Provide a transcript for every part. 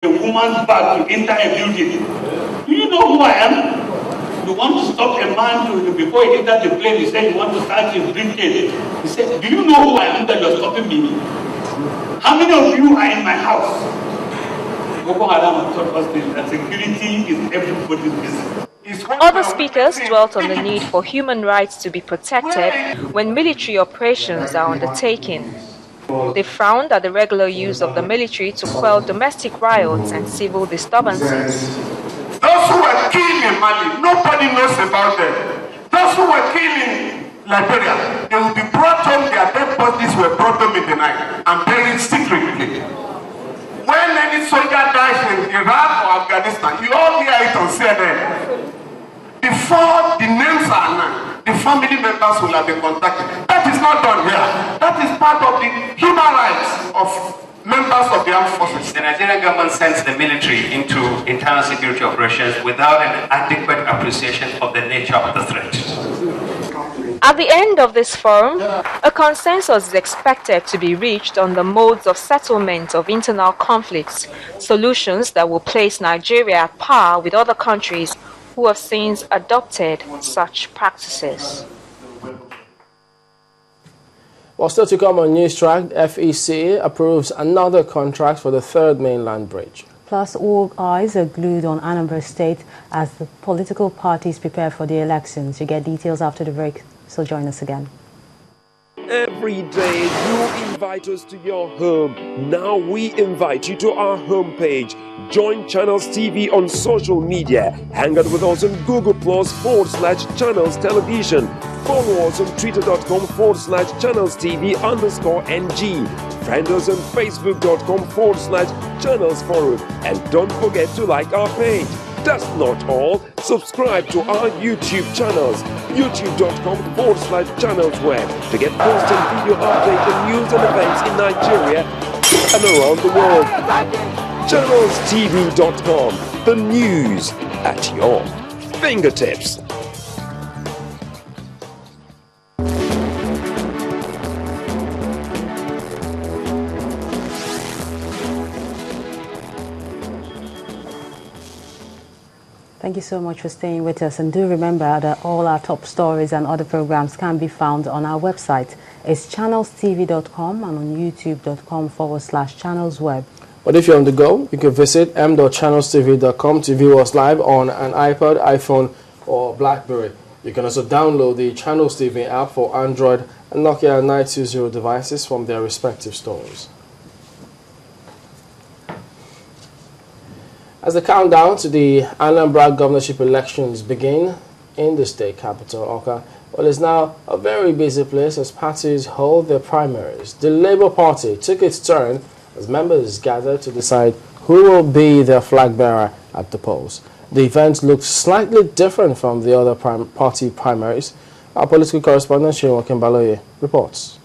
a woman's bag to enter a building. Do you know who I am? You want to stop a man before he enters the plane, he said you want to start his briefcase. He said, do you know who I am that you're stopping me? How many of you are in my house? Boko Haram taught us that security is everybody's business. Other speakers dwelt on the need for human rights to be protected when military operations are undertaken. They frowned at the regular use of the military to quell domestic riots and civil disturbances. Those who were killed in Mali, nobody knows about them. Those who were killed in Liberia, they will be brought home, their dead bodies were brought home in the night and buried secretly. When any soldier dies in Iraq or Afghanistan, you all hear it on CNN. Before the names are announced, the family members will have been contacted. That is not done here. That is part of the human rights of members of the armed forces. The Nigerian government sends the military into internal security operations without an adequate appreciation of the nature of the threat. At the end of this forum, a consensus is expected to be reached on the modes of settlement of internal conflicts, solutions that will place Nigeria at par with other countries who have since adopted such practices. Well, still to come on News Track, FEC approves another contract for the third mainland bridge. Plus, all eyes are glued on Anambra State as the political parties prepare for the elections. You get details after the break, so join us again. Every day you invite us to your home. Now we invite you to our homepage. Join Channels TV on social media. Hang out with us on Google Plus/Channels Television. Follow us on Twitter.com/Channels TV_NG. Friend us on Facebook.com/Channels Forum. And don't forget to like our page. That's not all. Subscribe to our YouTube channels, youtube.com/Channels Web, to get post and video updates on news and events in Nigeria and around the world. ChannelsTV.com, the news at your fingertips. Thank you so much for staying with us, and do remember that all our top stories and other programs can be found on our website. It's channelstv.com and on youtube.com/channelsweb. But if you're on the go, you can visit m.channelstv.com to view us live on an iPod, iPhone or BlackBerry. You can also download the Channels TV app for Android and Nokia 920 devices from their respective stores. As the countdown to the Anambra governorship elections begin in the state capital, Awka, well, it's now a very busy place as parties hold their primaries. The Labour Party took its turn as members gathered to decide who will be their flag bearer at the polls. The event looked slightly different from the other party primaries. Our political correspondent, Shirin Wakimbaloye, reports.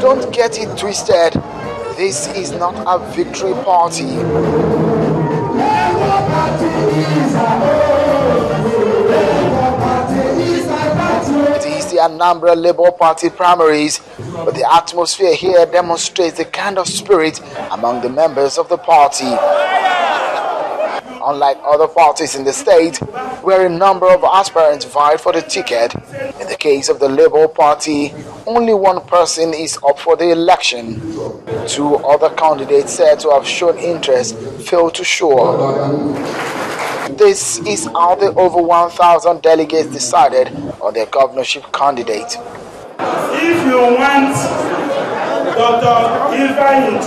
Don't get it twisted. This is not a victory party. It is the Anambra Labour Party primaries, but the atmosphere here demonstrates the kind of spirit among the members of the party. Unlike other parties in the state, where a number of aspirants vied for the ticket, in the case of the Labour Party, only one person is up for the election. Two other candidates said to have shown interest failed to show up. This is how the over 1,000 delegates decided on their governorship candidate. If you want Dr. Ifeanyi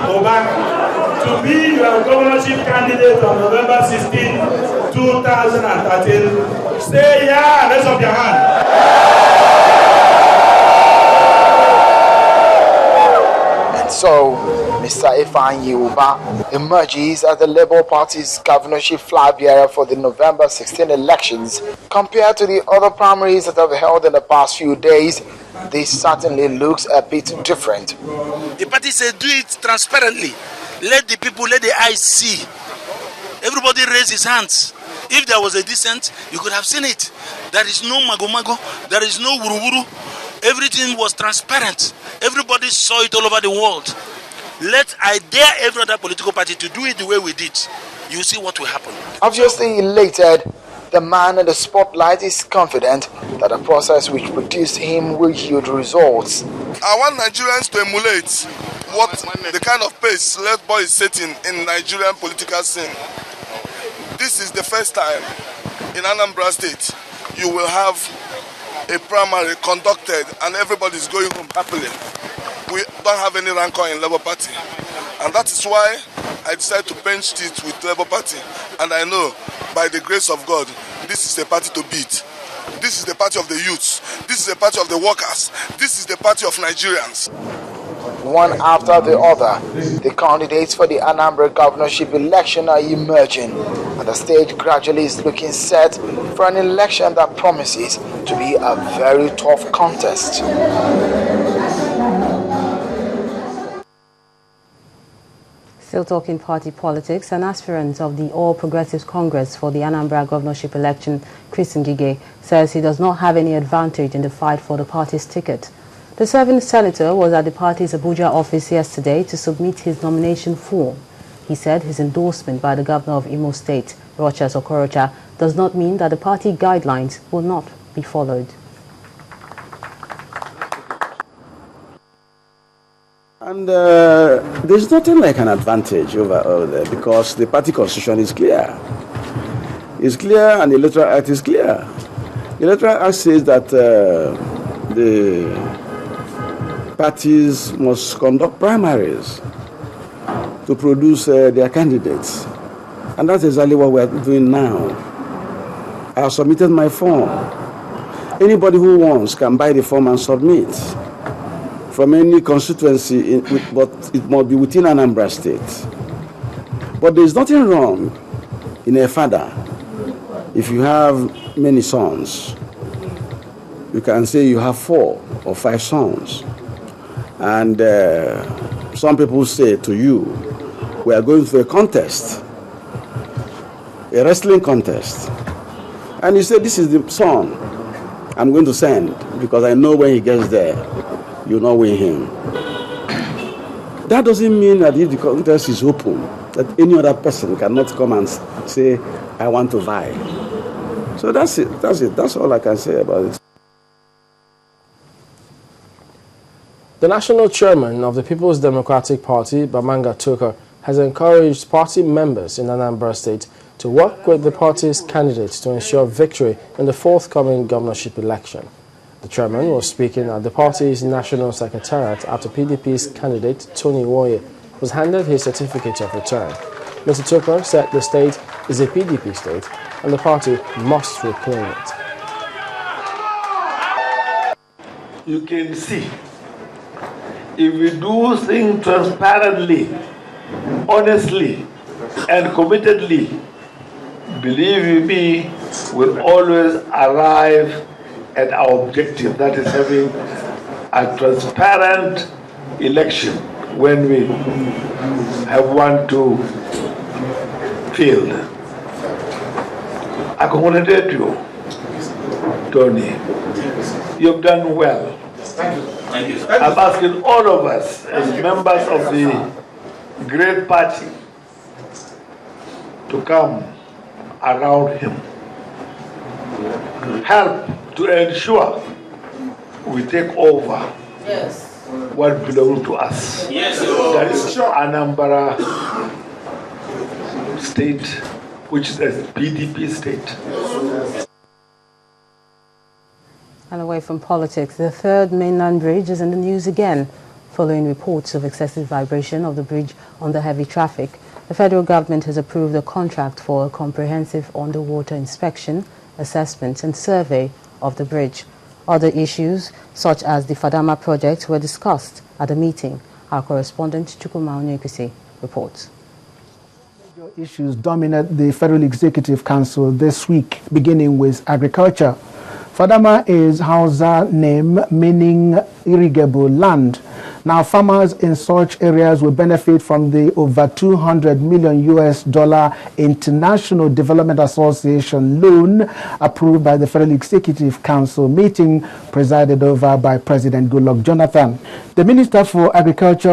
Ubah to be your governorship candidate on November 16, 2013, stay here and raise up your hand. So, Mr. Ifeanyi Ubah emerges as the Labour Party's governorship flag bearer for the November 16 elections. Compared to the other primaries that have held in the past few days, this certainly looks a bit different. The party said do it transparently. Let the people, let the eyes see. Everybody raise his hands. If there was a dissent, you could have seen it. There is no mago-mago. There is no wuru-wuru. Everything was transparent. Everybody saw it all over the world. I dare every other political party to do it the way we did. You see what will happen. Obviously elated, the man in the spotlight is confident that the process which produced him will yield results. I want Nigerians to emulate the kind of pace Left Boy is setting in Nigerian political scene. This is the first time in Anambra State you will have a primary conducted and everybody is going home happily. We don't have any rancor in Labour Party, and that is why I decided to bench it with Labour Party. And I know, by the grace of God, this is the party to beat. This is the party of the youths. This is the party of the workers. This is the party of Nigerians. One after the other, the candidates for the Anambra governorship election are emerging, and the state gradually is looking set for an election that promises to be a very tough contest. Still talking party politics, an aspirant of the All Progressives Congress for the Anambra governorship election, Chris Ngige, says he does not have any advantage in the fight for the party's ticket. The serving senator was at the party's Abuja office yesterday to submit his nomination form. He said his endorsement by the governor of Imo State, Rochas Okorocha, does not mean that the party guidelines will not be followed. And there's nothing like an advantage over there because the party constitution is clear. It's clear and the Electoral Act is clear. The Electoral Act says that the parties must conduct primaries to produce their candidates. And that's exactly what we're doing now. I have submitted my form. Anybody who wants can buy the form and submit. From any constituency, but it must be within Anambra State. But there's nothing wrong in a father. If you have many sons, you can say you have 4 or 5 sons. And some people say to you, we are going through a contest, a wrestling contest. And you say, this is the son I'm going to send because I know when he gets there, you know win him. That doesn't mean that if the contest is open, that any other person cannot come and say, I want to vie. So that's it. That's all I can say about it. The national chairman of the People's Democratic Party, Bamanga Tukur, has encouraged party members in Anambra State to work with the party's candidates to ensure victory in the forthcoming governorship election. The chairman was speaking at the party's national secretariat after PDP's candidate, Tony Woye, was handed his certificate of return. Mr. Tukur said the state is a PDP state and the party must reclaim it. You can see, if we do things transparently, honestly, and committedly, believe you me, we'll always arrive at our objective, that is having a transparent election when we have one to field. I congratulate you, Tony. You've done well. Thank you. I'm asking all of us as members of the great party to come around him. Help to ensure we take over what belongs to us. Yes. That is Anambra State, which is a PDP state. And away from politics, the third mainland bridge is in the news again, following reports of excessive vibration of the bridge under heavy traffic. The federal government has approved a contract for a comprehensive underwater inspection, assessment and survey of the bridge. Other issues, such as the Fadama project, were discussed at the meeting. Our correspondent, Chukwuma Onyekusi, reports. Major issues dominate the Federal Executive Council this week, beginning with agriculture. Fadama is Hausa name meaning irrigable land. Now, farmers in such areas will benefit from the over $200 million International Development Association loan approved by the Federal Executive Council meeting presided over by President Goodluck Jonathan. The Minister for Agriculture